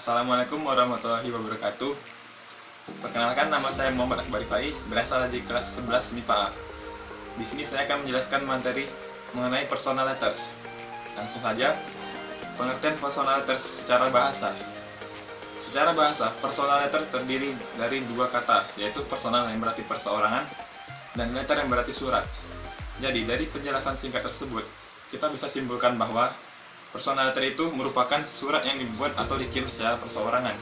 Assalamualaikum warahmatullahi wabarakatuh. Perkenalkan, nama saya Muhammad Akbar Rifai, berasal dari kelas 11 MIPA A. Di sini saya akan menjelaskan materi mengenai personal letters. Langsung saja, pengertian personal letters secara bahasa. Secara bahasa, personal letter terdiri dari dua kata, yaitu personal yang berarti perseorangan dan letter yang berarti surat. Jadi, dari penjelasan singkat tersebut, kita bisa simpulkan bahwa personal letter itu merupakan surat yang dibuat atau dikirim secara perseorangan.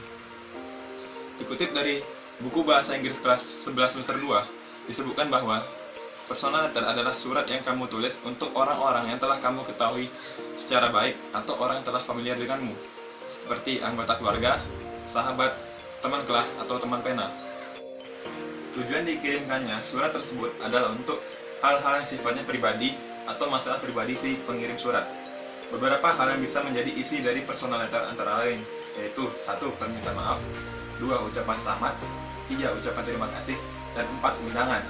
Dikutip dari buku bahasa Inggris kelas 11 semester 2, disebutkan bahwa personal letter adalah surat yang kamu tulis untuk orang-orang yang telah kamu ketahui secara baik atau orang yang telah familiar denganmu, seperti anggota keluarga, sahabat, teman kelas, atau teman pena. Tujuan dikirimkannya surat tersebut adalah untuk hal-hal yang sifatnya pribadi atau masalah pribadi si pengirim surat. Beberapa hal yang bisa menjadi isi dari personal letter antara lain, yaitu 1. Permintaan maaf, 2. Ucapan selamat, 3. Ucapan terima kasih, dan 4. Undangan.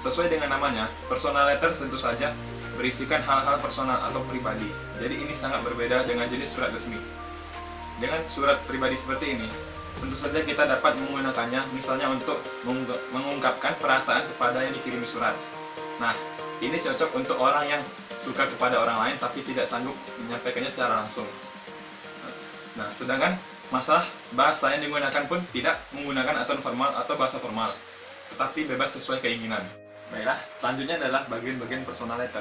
Sesuai dengan namanya, personal letter tentu saja berisikan hal-hal personal atau pribadi. Jadi ini sangat berbeda dengan jenis surat resmi. Dengan surat pribadi seperti ini, tentu saja kita dapat menggunakannya misalnya untuk mengungkapkan perasaan kepada yang dikirimi surat. Nah, ini cocok untuk orang yang suka kepada orang lain tapi tidak sanggup menyampaikannya secara langsung. Nah, sedangkan masalah bahasa yang digunakan pun tidak menggunakan aturan formal atau bahasa formal, tetapi bebas sesuai keinginan. Baiklah, selanjutnya adalah bagian-bagian personal letter.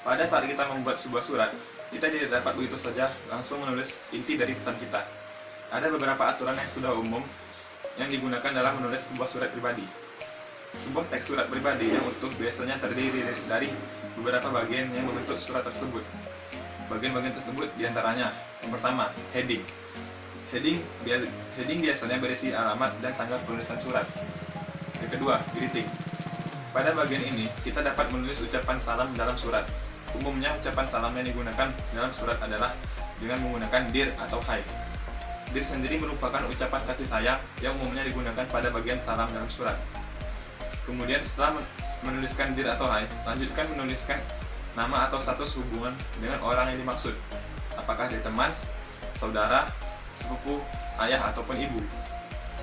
Pada saat kita membuat sebuah surat, kita tidak dapat begitu saja langsung menulis inti dari pesan kita. Ada beberapa aturan yang sudah umum yang digunakan dalam menulis sebuah surat pribadi. Sebuah teks surat pribadi yang utuh biasanya terdiri dari beberapa bagian yang membentuk surat tersebut. Bagian-bagian tersebut diantaranya, yang pertama, heading. Heading biasanya berisi alamat dan tanggal penulisan surat. Yang kedua, greeting. Pada bagian ini, kita dapat menulis ucapan salam dalam surat. Umumnya, ucapan salam yang digunakan dalam surat adalah dengan menggunakan dear atau hi. Dear sendiri merupakan ucapan kasih sayang yang umumnya digunakan pada bagian salam dalam surat. Kemudian setelah menuliskan dear atau hi, lanjutkan menuliskan nama atau status hubungan dengan orang yang dimaksud. Apakah dia teman, saudara, sepupu, ayah, ataupun ibu.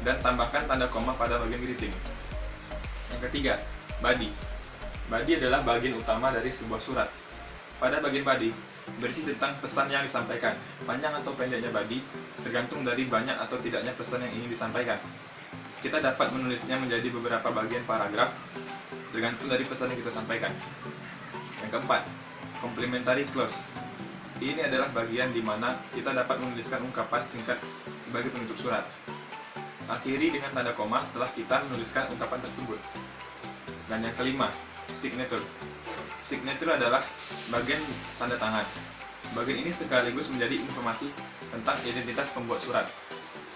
Dan tambahkan tanda koma pada bagian greeting. Yang ketiga, body. Body adalah bagian utama dari sebuah surat. Pada bagian body, berisi tentang pesan yang disampaikan. Panjang atau pendeknya body tergantung dari banyak atau tidaknya pesan yang ingin disampaikan. Kita dapat menulisnya menjadi beberapa bagian paragraf, tergantung dari pesan yang kita sampaikan. Yang keempat, complementary clause. Ini adalah bagian di mana kita dapat menuliskan ungkapan singkat sebagai penutup surat. Akhiri dengan tanda koma setelah kita menuliskan ungkapan tersebut. Dan yang kelima, signature. Signature adalah bagian tanda tangan. Bagian ini sekaligus menjadi informasi tentang identitas pembuat surat.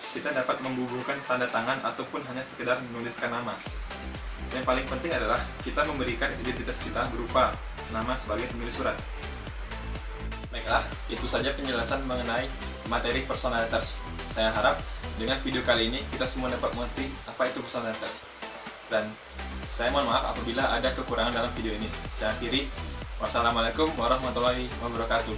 Kita dapat membubuhkan tanda tangan ataupun hanya sekedar menuliskan nama. Yang paling penting adalah kita memberikan identitas kita berupa nama sebagai pemilik surat. Baiklah, itu saja penjelasan mengenai materi personal letters. Saya harap dengan video kali ini kita semua dapat mengerti apa itu personal letters. Dan saya mohon maaf apabila ada kekurangan dalam video ini. Saya akhiri. Wassalamualaikum warahmatullahi wabarakatuh.